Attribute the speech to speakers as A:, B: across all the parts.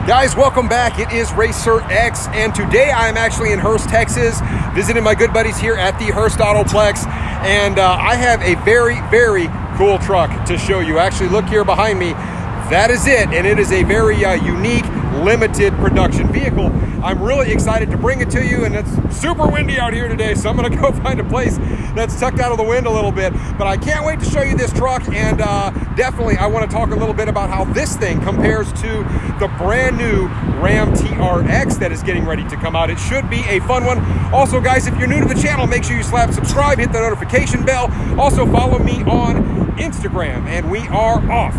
A: Guys, welcome back. It is Racer X, and today I'm actually in Hurst, Texas, visiting my good buddies here at the Hurst Autoplex, and I have a very, very cool truck to show you. Actually, look here behind me. That is it, and it is a very unique, limited production vehicle. I'm really excited to bring it to you, and it's super windy out here today, so I'm gonna go find a place that's tucked out of the wind a little bit. But I can't wait to show you this truck, and definitely I wanna talk a little bit about how this thing compares to the brand new Ram TRX that is getting ready to come out. It should be a fun one. Also, guys, if you're new to the channel, make sure you slap subscribe, hit the notification bell. Also, follow me on Instagram, and we are off.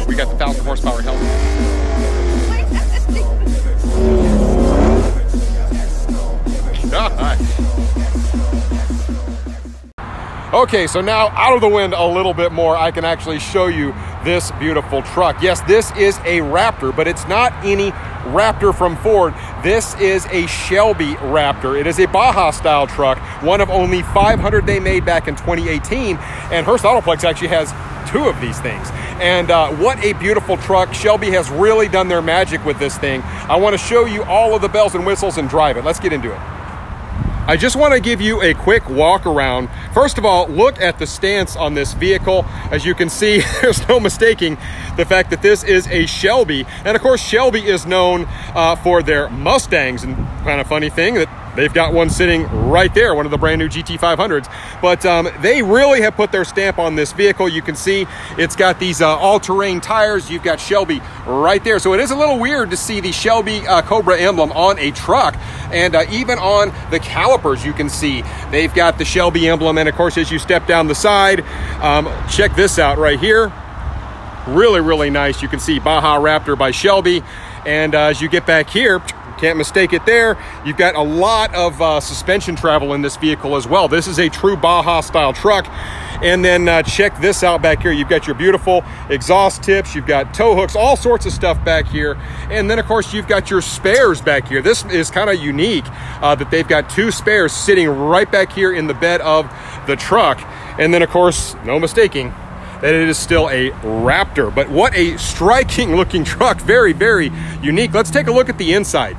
A: We got the 1,000 horsepower helmet. Okay, so now out of the wind a little bit more, I can actually show you this beautiful truck. Yes, this is a Raptor, but it's not any Raptor from Ford. This is a Shelby Raptor. It is a Baja style truck, one of only 500 they made back in 2018, and Hurst Autoplex actually has 2 of these things. And what a beautiful truck. Shelby has really done their magic with this thing. I want to show you all of the bells and whistles and drive it. Let's get into it. I just want to give you a quick walk around. First of all, look at the stance on this vehicle. As you can see, there's no mistaking the fact that this is a Shelby. And of course, Shelby is known for their Mustangs. And kind of funny thing that they've got one sitting right there, one of the brand new GT500s. But they really have put their stamp on this vehicle. You can see it's got these all-terrain tires. You've got Shelby right there. So it is a little weird to see the Shelby Cobra emblem on a truck. And even on the calipers, you can see they've got the Shelby emblem. And of course, as you step down the side, check this out right here. Really, really nice. You can see Baja Raptor by Shelby. And as you get back here, can't mistake it there. You've got a lot of suspension travel in this vehicle as well. This is a true Baja style truck. And then check this out back here. You've got your beautiful exhaust tips. You've got tow hooks, all sorts of stuff back here. And then of course you've got your spares back here. This is kind of unique that they've got 2 spares sitting right back here in the bed of the truck. And then of course, no mistaking that it is still a Raptor. But what a striking looking truck. Very, very unique. Let's take a look at the inside.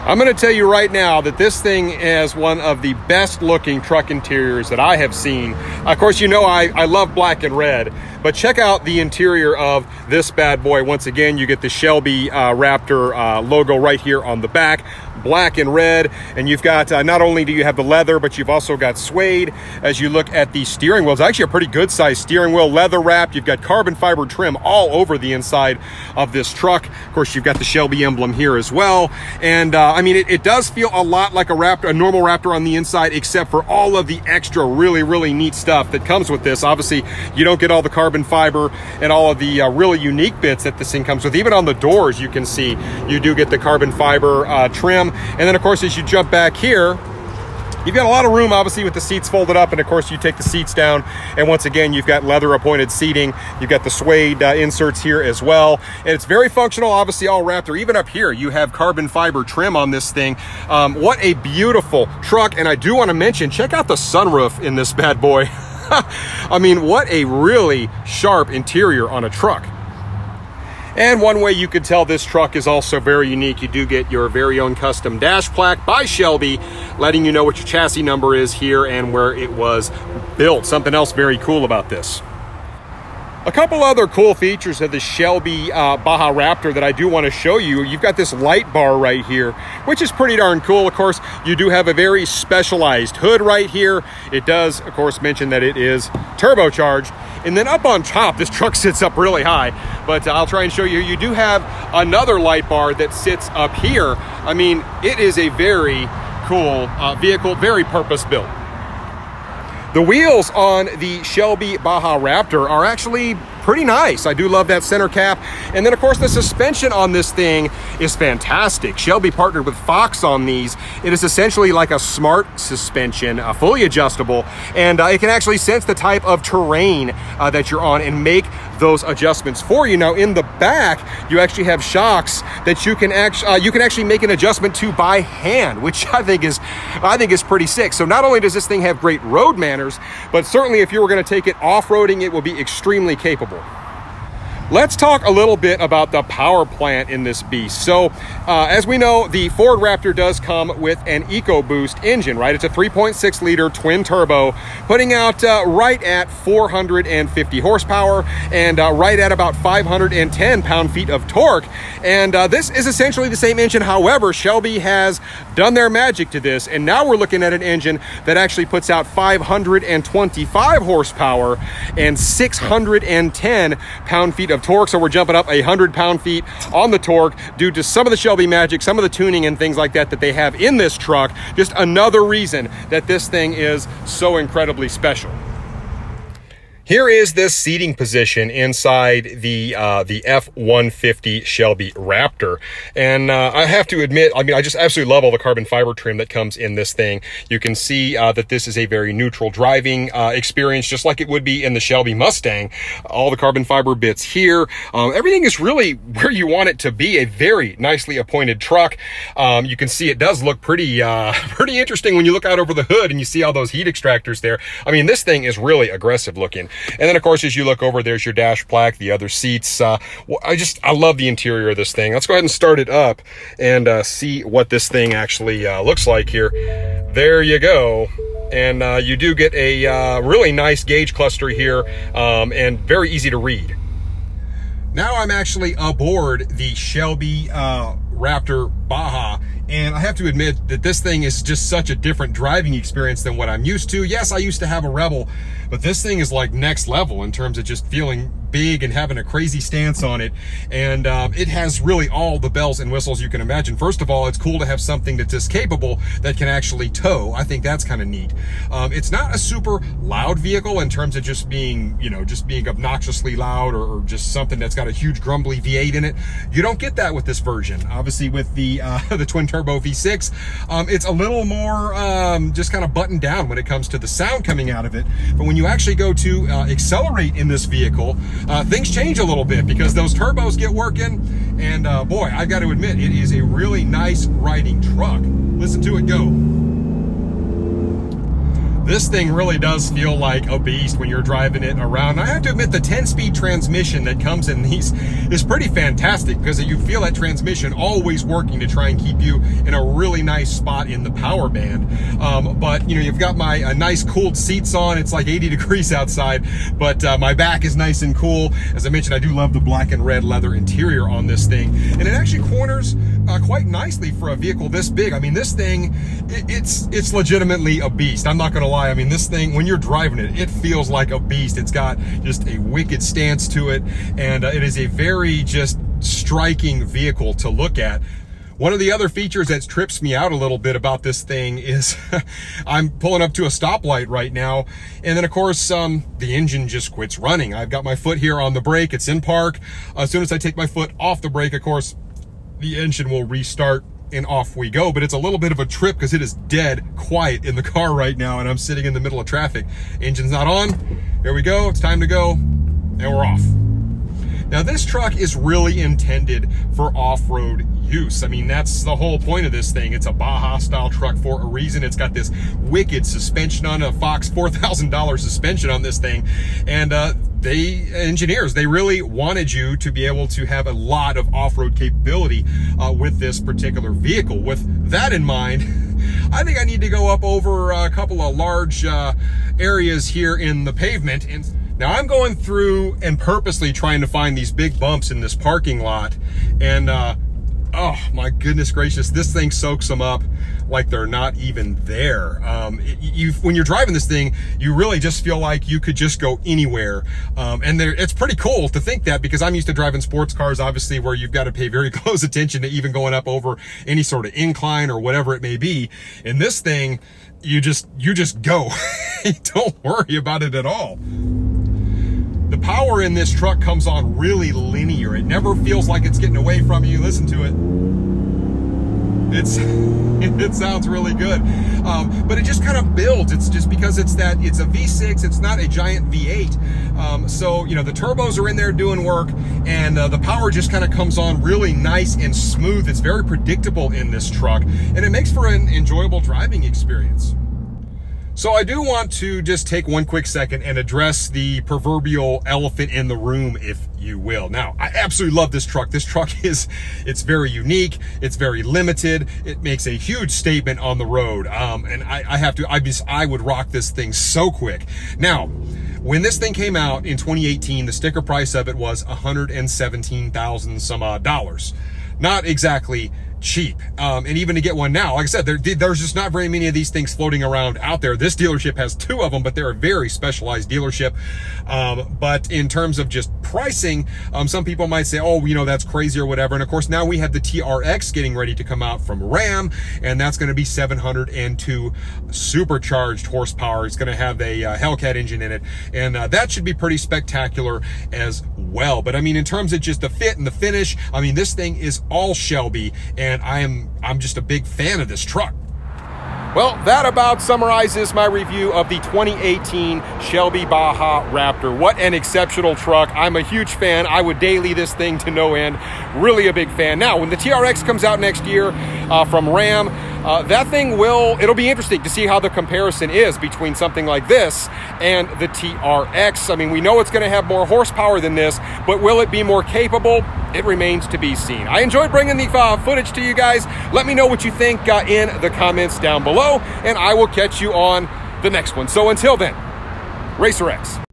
A: I'm going to tell you right now that this thing is one of the best looking truck interiors that I have seen. Of course, you know I love black and red, but check out the interior of this bad boy. Once again, you get the Shelby Raptor logo right here on the back, black and red. And you've got, not only do you have the leather, but you've also got suede. As you look at the steering wheel, it's actually a pretty good sized steering wheel, leather wrapped. You've got carbon fiber trim all over the inside of this truck. Of course, you've got the Shelby emblem here as well. And I mean, it does feel a lot like a Raptor, a normal Raptor on the inside, except for all of the extra really, really neat stuff that comes with this. Obviously, you don't get all the carbon fiber and all of the really unique bits that this thing comes with. Even on the doors, you can see you do get the carbon fiber trim. And then, of course, as you jump back here, you've got a lot of room, obviously, with the seats folded up. And of course, you take the seats down. And once again, you've got leather appointed seating. You've got the suede inserts here as well. And it's very functional, obviously, all Raptor. Even up here, you have carbon fiber trim on this thing. What a beautiful truck. And I do want to mention, check out the sunroof in this bad boy. I mean, what a really sharp interior on a truck. And one way you could tell this truck is also very unique, you do get your very own custom dash plaque by Shelby, letting you know what your chassis number is here and where it was built. Something else very cool about this. A couple other cool features of the Shelby Baja Raptor that I do want to show you. You've got this light bar right here, which is pretty darn cool. Of course, you do have a very specialized hood right here. It does, of course, mention that it is turbocharged. And then up on top, this truck sits up really high, but I'll try and show you. You do have another light bar that sits up here. I mean, it is a very cool vehicle, very purpose-built. The wheels on the Shelby Baja Raptor are actually pretty nice. I do love that center cap. And then of course the suspension on this thing is fantastic. Shelby partnered with Fox on these. It is essentially like a smart suspension, fully adjustable, and it can actually sense the type of terrain that you're on and make those adjustments for you. Now in the back, you actually have shocks that you can actually make an adjustment to by hand, which I think is pretty sick. So not only does this thing have great road manners, but certainly if you were going to take it off-roading, it will be extremely capable. Let's talk a little bit about the power plant in this beast. So as we know, the Ford Raptor does come with an EcoBoost engine, right? It's a 3.6 liter twin turbo, putting out right at 450 horsepower and right at about 510 pound-feet of torque. And this is essentially the same engine. However, Shelby has done their magic to this, and now we're looking at an engine that actually puts out 525 horsepower and 610 pound-feet of torque. So we're jumping up 100 pound-feet on the torque due to some of the Shelby magic, some of the tuning and things like that that they have in this truck. Just another reason that this thing is so incredibly special. Here is this seating position inside the F150 Shelby Raptor. And I have to admit, I mean, I just absolutely love all the carbon fiber trim that comes in this thing. You can see that this is a very neutral driving experience, just like it would be in the Shelby Mustang. All the carbon fiber bits here. Everything is really where you want it to be. A very nicely appointed truck. You can see it does look pretty interesting when you look out over the hood and you see all those heat extractors there. I mean, this thing is really aggressive looking. And then of course, as you look over, there's your dash plaque, the other seats. I love the interior of this thing. Let's go ahead and start it up and see what this thing actually looks like here. There you go. And you do get a really nice gauge cluster here and very easy to read. Now I'm actually aboard the Shelby Raptor Baja, and I have to admit that this thing is just such a different driving experience than what I'm used to. Yes, I used to have a Rebel, but this thing is like next level in terms of just feeling big and having a crazy stance on it. And it has really all the bells and whistles you can imagine. First of all, it's cool to have something that's this capable that can actually tow. I think that's kind of neat. It's not a super loud vehicle in terms of just being, you know, just being obnoxiously loud or just something that's got a huge grumbly V8 in it. You don't get that with this version. Obviously with the twin turbo V6, it's a little more just kind of buttoned down when it comes to the sound coming out of it. But when you actually go to accelerate in this vehicle, things change a little bit because those turbos get working. And boy, I got to admit, it is a really nice riding truck. Listen to it go. This thing really does feel like a beast when you're driving it around. I have to admit, the 10-speed transmission that comes in these is pretty fantastic because you feel that transmission always working to try and keep you in a really nice spot in the power band. But you know, you've got my nice cooled seats on. It's like 80 degrees outside, but my back is nice and cool. As I mentioned, I do love the black and red leather interior on this thing, and it actually corners quite nicely for a vehicle this big. I mean, this thing, it's legitimately a beast. I'm not gonna lie. I mean, this thing, when you're driving it, it feels like a beast. It's got just a wicked stance to it, and it is a very just striking vehicle to look at. One of the other features that trips me out a little bit about this thing is I'm pulling up to a stoplight right now, and then of course the engine just quits running. I've got my foot here on the brake, it's in park. As soon as I take my foot off the brake, of course, the engine will restart and off we go. But it's a little bit of a trip because it is dead quiet in the car right now, and I'm sitting in the middle of traffic. Engine's not on. There we go. It's time to go, and we're off. Now this truck is really intended for off-road use. I mean, that's the whole point of this thing. It's a Baja style truck for a reason. It's got this wicked suspension on a Fox $4,000 suspension on this thing. And engineers, they really wanted you to be able to have a lot of off-road capability with this particular vehicle. With that in mind, I think I need to go up over a couple of large areas here in the pavement. And now I'm going through and purposely trying to find these big bumps in this parking lot, and oh my goodness gracious, this thing soaks them up like they're not even there. When you're driving this thing, you really just feel like you could just go anywhere. And it's pretty cool to think that, because I'm used to driving sports cars, obviously, where you've got to pay very close attention to even going up over any sort of incline or whatever it may be. In this thing, you just go. You don't worry about it at all. The power in this truck comes on really linear. It never feels like it's getting away from you. Listen to it. It sounds really good, but it just kind of builds. It's just because it's a V6, it's not a giant V8. So, you know, the turbos are in there doing work, and the power just kind of comes on really nice and smooth. It's very predictable in this truck, and it makes for an enjoyable driving experience. So I do want to just take one quick second and address the proverbial elephant in the room, if you will. Now, I absolutely love this truck. This truck it's very unique. It's very limited. It makes a huge statement on the road. And I would rock this thing so quick. Now, when this thing came out in 2018, the sticker price of it was $117,000 some odd dollars. Not exactly cheap. And even to get one now, like I said, there's just not very many of these things floating around out there. This dealership has 2 of them, but they're a very specialized dealership. But in terms of just pricing, some people might say, oh, you know, that's crazy or whatever. And of course, now we have the TRX getting ready to come out from Ram, and that's going to be 702 supercharged horsepower. It's going to have a Hellcat engine in it, and that should be pretty spectacular as well. But I mean, in terms of just the fit and the finish, I mean, this thing is all Shelby, and I'm just a big fan of this truck. Well, that about summarizes my review of the 2018 Shelby Baja Raptor. What an exceptional truck. I'm a huge fan. I would daily this thing to no end. Really a big fan. Now, when the TRX comes out next year from Ram, that thing it'll be interesting to see how the comparison is between something like this and the TRX. I mean, we know it's going to have more horsepower than this, but will it be more capable? It remains to be seen. I enjoyed bringing the footage to you guys. Let me know what you think in the comments down below, and I will catch you on the next one. So until then, Racer X.